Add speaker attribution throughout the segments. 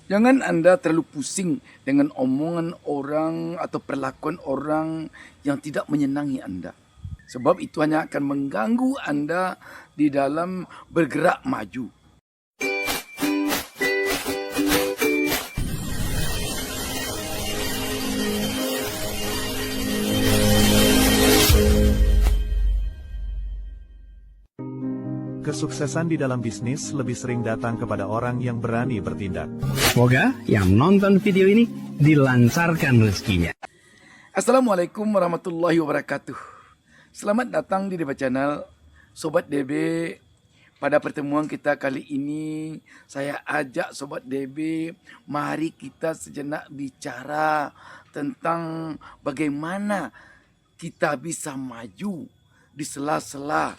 Speaker 1: Jangan Anda terlalu pusing dengan omongan orang atau perlakuan orang yang tidak menyenangi Anda. Sebab itu hanya akan mengganggu Anda di dalam bergerak maju.
Speaker 2: Kesuksesan di dalam bisnis lebih sering datang kepada orang yang berani bertindak.
Speaker 3: Semoga yang nonton video ini dilancarkan rezekinya.
Speaker 1: Assalamualaikum warahmatullahi wabarakatuh. Selamat datang di DB Channel, Sobat DB. Pada pertemuan kita kali ini, saya ajak Sobat DB, mari kita sejenak bicara tentang bagaimana kita bisa maju di sela-sela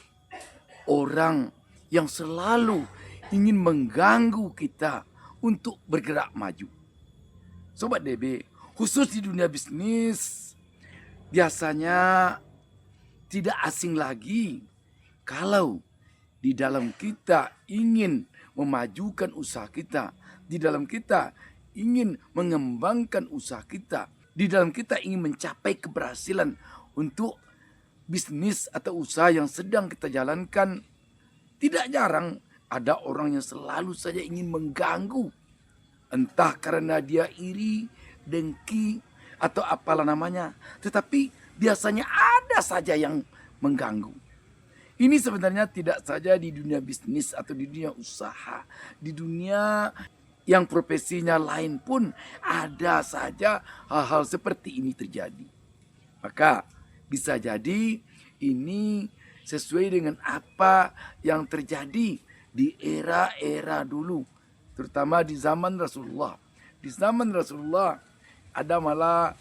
Speaker 1: orang yang selalu ingin mengganggu kita untuk bergerak maju. Sobat DB, khusus di dunia bisnis, biasanya tidak asing lagi kalau di dalam kita ingin memajukan usaha kita, di dalam kita ingin mengembangkan usaha kita, di dalam kita ingin mencapai keberhasilan untuk bisnis atau usaha yang sedang kita jalankan. Tidak jarang ada orang yang selalu saja ingin mengganggu. Entah karena dia iri, dengki, atau apalah namanya. Tetapi biasanya ada saja yang mengganggu. Ini sebenarnya tidak saja di dunia bisnis atau di dunia usaha. Di dunia yang profesinya lain pun ada saja hal-hal seperti ini terjadi. Maka bisa jadi ini sesuai dengan apa yang terjadi di era-era dulu, terutama di zaman Rasulullah. Di zaman Rasulullah ada malah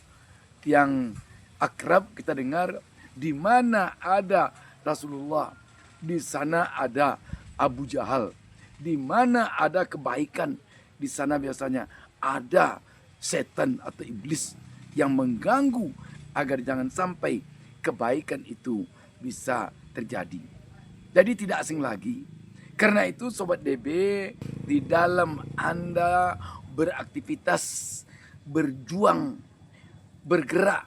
Speaker 1: yang akrab kita dengar, di mana ada Rasulullah, di sana ada Abu Jahal. Di mana ada kebaikan, di sana biasanya ada setan atau iblis yang mengganggu agar jangan sampai kebaikan itu bisa terjadi. Jadi tidak asing lagi. Karena itu Sobat DB, di dalam Anda beraktivitas, berjuang, bergerak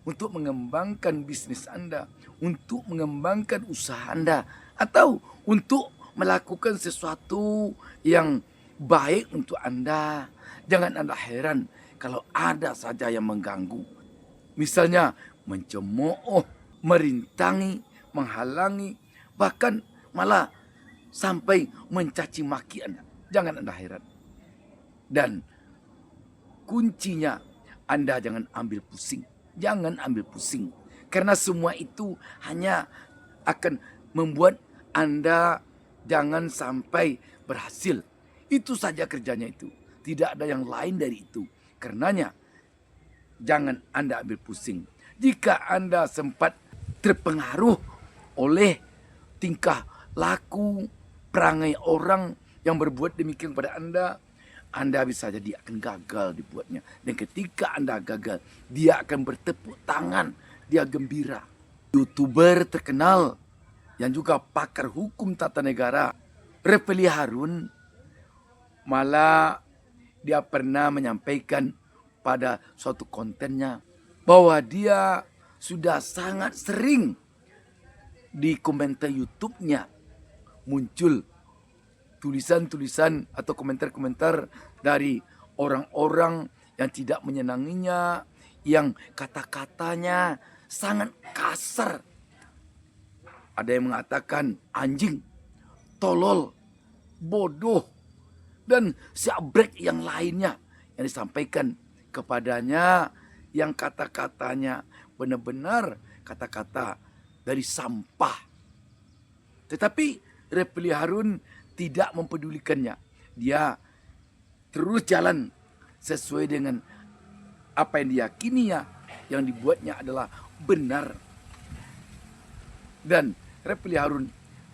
Speaker 1: untuk mengembangkan bisnis Anda, untuk mengembangkan usaha Anda, atau untuk melakukan sesuatu yang baik untuk Anda, jangan Anda heran kalau ada saja yang mengganggu. Misalnya mencemooh, merintangi, menghalangi, bahkan malah sampai mencaci maki Anda. Jangan Anda heran. Dan kuncinya, Anda jangan ambil pusing. Jangan ambil pusing. Karena semua itu hanya akan membuat Anda jangan sampai berhasil. Itu saja kerjanya itu. Tidak ada yang lain dari itu. Karenanya, jangan Anda ambil pusing. Jika Anda sempat terpengaruh oleh tingkah laku, perangai orang yang berbuat demikian kepada Anda bisa jadi akan gagal dibuatnya. Dan ketika Anda gagal, dia akan bertepuk tangan, dia gembira. YouTuber terkenal yang juga pakar hukum tata negara, Refli Harun, malah dia pernah menyampaikan pada suatu kontennya bahwa dia sudah sangat sering di komentar YouTube-nya muncul tulisan-tulisan atau komentar-komentar dari orang-orang yang tidak menyenanginya, yang kata-katanya sangat kasar. Ada yang mengatakan anjing, tolol, bodoh, dan siabrek yang lainnya yang disampaikan kepadanya, yang kata-katanya benar-benar kata-kata dari sampah. Tetapi Refli Harun tidak mempedulikannya. Dia terus jalan sesuai dengan apa yang diyakininya, yang dibuatnya adalah benar. Dan Refli Harun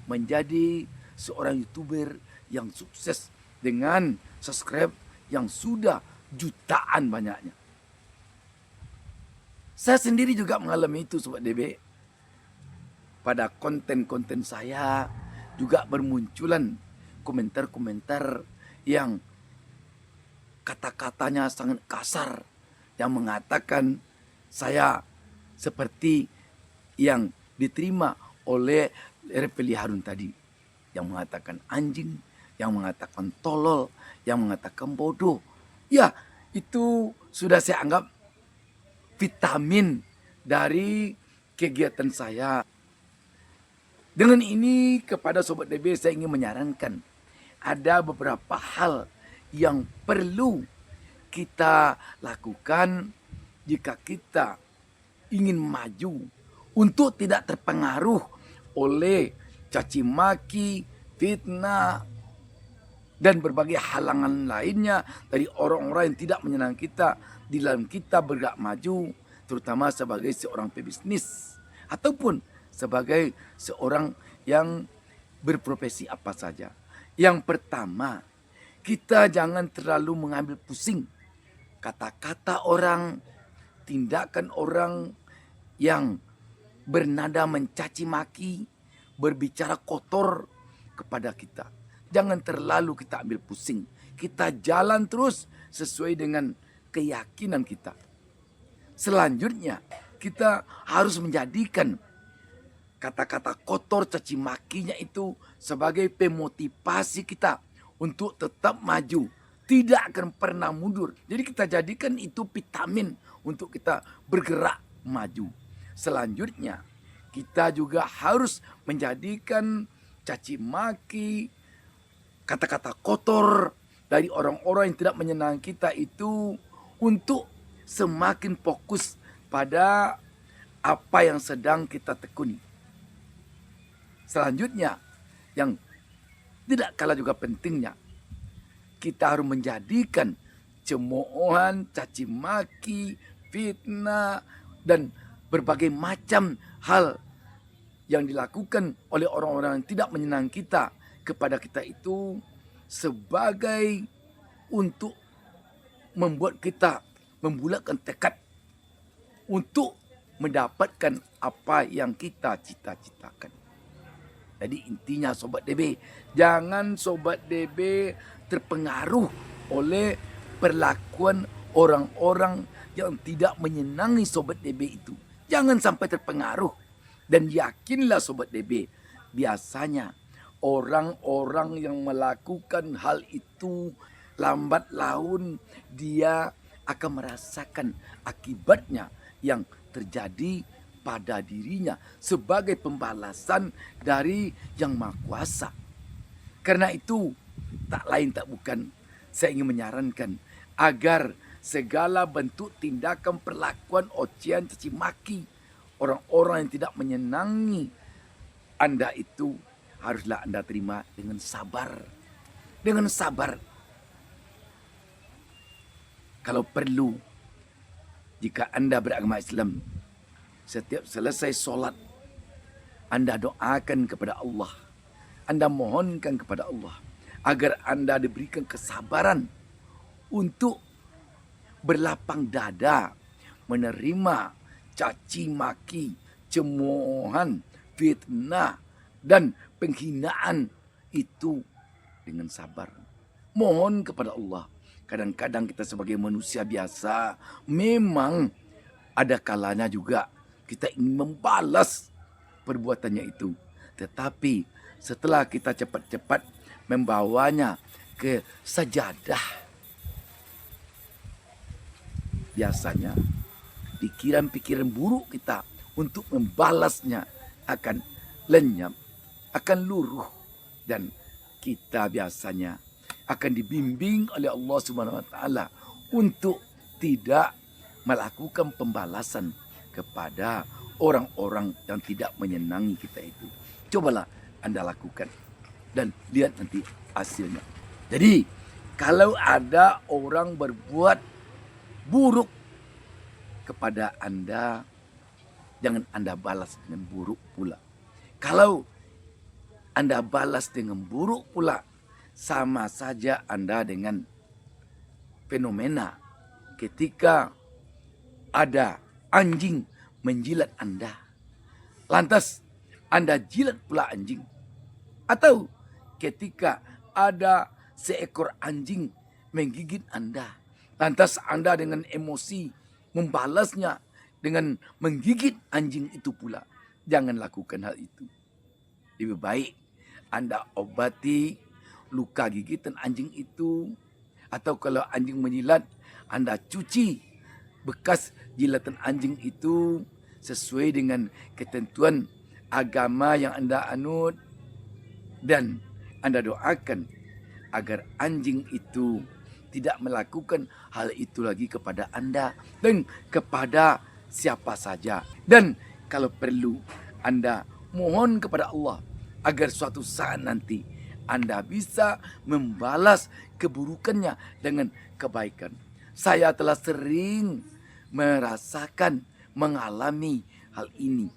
Speaker 1: menjadi seorang YouTuber yang sukses dengan subscribe yang sudah jutaan banyaknya. Saya sendiri juga mengalami itu Sobat DB. Pada konten-konten saya juga bermunculan komentar-komentar yang kata-katanya sangat kasar, yang mengatakan saya seperti yang diterima oleh Refli Harun tadi, yang mengatakan anjing, yang mengatakan tolol, yang mengatakan bodoh. Ya, itu sudah saya anggap vitamin dari kegiatan saya. Dengan ini kepada Sobat DB saya ingin menyarankan ada beberapa hal yang perlu kita lakukan jika kita ingin maju untuk tidak terpengaruh oleh caci maki, fitnah, dan berbagai halangan lainnya dari orang-orang yang tidak menyenangkan kita di dalam kita bergerak maju, terutama sebagai seorang pebisnis ataupun sebagai seorang yang berprofesi apa saja. Yang pertama, kita jangan terlalu mengambil pusing kata-kata orang, tindakan orang yang bernada mencaci maki, berbicara kotor kepada kita. Jangan terlalu kita ambil pusing. Kita jalan terus sesuai dengan keyakinan kita. Selanjutnya, kita harus menjadikan kata-kata kotor caci makinya itu sebagai pemotivasi kita untuk tetap maju. Tidak akan pernah mundur. Jadi kita jadikan itu vitamin untuk kita bergerak maju. Selanjutnya, kita juga harus menjadikan caci maki, kata-kata kotor dari orang-orang yang tidak menyenangkan kita itu untuk semakin fokus pada apa yang sedang kita tekuni. Selanjutnya, yang tidak kalah juga pentingnya, kita harus menjadikan cemoohan, caci maki, fitnah, dan berbagai macam hal yang dilakukan oleh orang-orang yang tidak menyenangkan kita kepada kita itu sebagai untuk membuat kita membulatkan tekad untuk mendapatkan apa yang kita cita-citakan. Jadi intinya Sobat DB, jangan Sobat DB terpengaruh oleh perlakuan orang-orang yang tidak menyenangi Sobat DB itu. Jangan sampai terpengaruh. Dan yakinlah Sobat DB, biasanya orang-orang yang melakukan hal itu lambat laun dia akan merasakan akibatnya yang terjadi pada dirinya sebagai pembalasan dari Yang Maha Kuasa. Karena itu tak lain tak bukan saya ingin menyarankan agar segala bentuk tindakan perlakuan ocehan caci maki orang-orang yang tidak menyenangi Anda itu haruslah Anda terima dengan sabar. Dengan sabar. Kalau perlu, jika Anda beragama Islam, setiap selesai sholat, Anda doakan kepada Allah. Anda mohonkan kepada Allah agar Anda diberikan kesabaran untuk berlapang dada menerima caci maki, cemoohan, fitnah, dan penghinaan itu dengan sabar. Mohon kepada Allah. Kadang-kadang kita sebagai manusia biasa memang ada kalanya juga kita ingin membalas perbuatannya itu. Tetapi setelah kita cepat-cepat membawanya ke sajadah, biasanya pikiran-pikiran buruk kita untuk membalasnya akan lenyap, akan luruh, dan kita biasanya akan dibimbing oleh Allah Subhanahu wa taala untuk tidak melakukan pembalasan kepada orang-orang yang tidak menyenangi kita itu. Cobalah Anda lakukan dan lihat nanti hasilnya. Jadi, kalau ada orang berbuat buruk kepada Anda, jangan Anda balas dengan buruk pula. Kalau Anda balas dengan buruk pula, sama saja Anda dengan fenomena ketika ada anjing menjilat Anda. Lantas Anda jilat pula anjing. Atau ketika ada seekor anjing menggigit Anda. Lantas Anda dengan emosi membalasnya dengan menggigit anjing itu pula. Jangan lakukan hal itu. Lebih baik Anda obati luka gigitan anjing itu. Atau kalau anjing menjilat, Anda cuci bekas jilatan anjing itu sesuai dengan ketentuan agama yang Anda anut. Dan Anda doakan agar anjing itu tidak melakukan hal itu lagi kepada Anda dan kepada siapa saja. Dan kalau perlu Anda mohon kepada Allah agar suatu saat nanti Anda bisa membalas keburukannya dengan kebaikan. Saya telah sering merasakan, mengalami hal ini.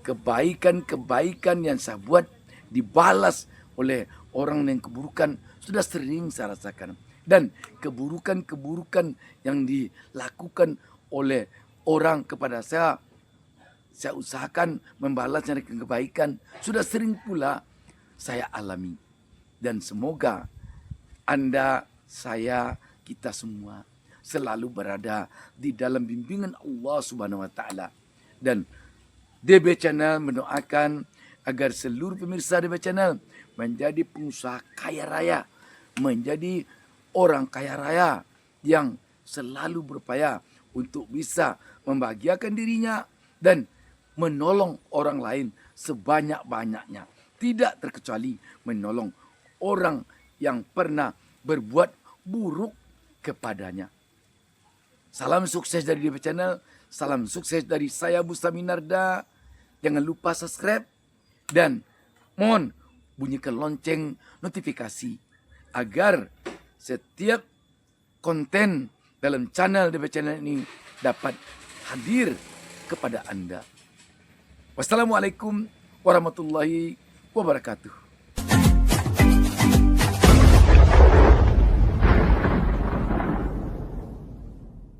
Speaker 1: Kebaikan-kebaikan yang saya buat dibalas oleh orang yang keburukan sudah sering saya rasakan. Dan keburukan-keburukan yang dilakukan oleh orang kepada saya usahakan membalasnya dengan kebaikan. Sudah sering pula saya alami. Dan semoga Anda, saya, kita semua selalu berada di dalam bimbingan Allah Subhanahu wa taala. Dan DB Channel mendoakan agar seluruh pemirsa DB Channel menjadi pengusaha kaya raya, menjadi orang kaya raya yang selalu berupaya untuk bisa membahagiakan dirinya dan menolong orang lain sebanyak-banyaknya. Tidak terkecuali menolong orang yang pernah berbuat buruk kepadanya. Salam sukses dari DB Channel, salam sukses dari saya Bustami Narda. Jangan lupa subscribe dan mohon bunyikan lonceng notifikasi agar setiap konten dalam channel DB Channel ini dapat hadir kepada Anda. Wassalamualaikum warahmatullahi wabarakatuh.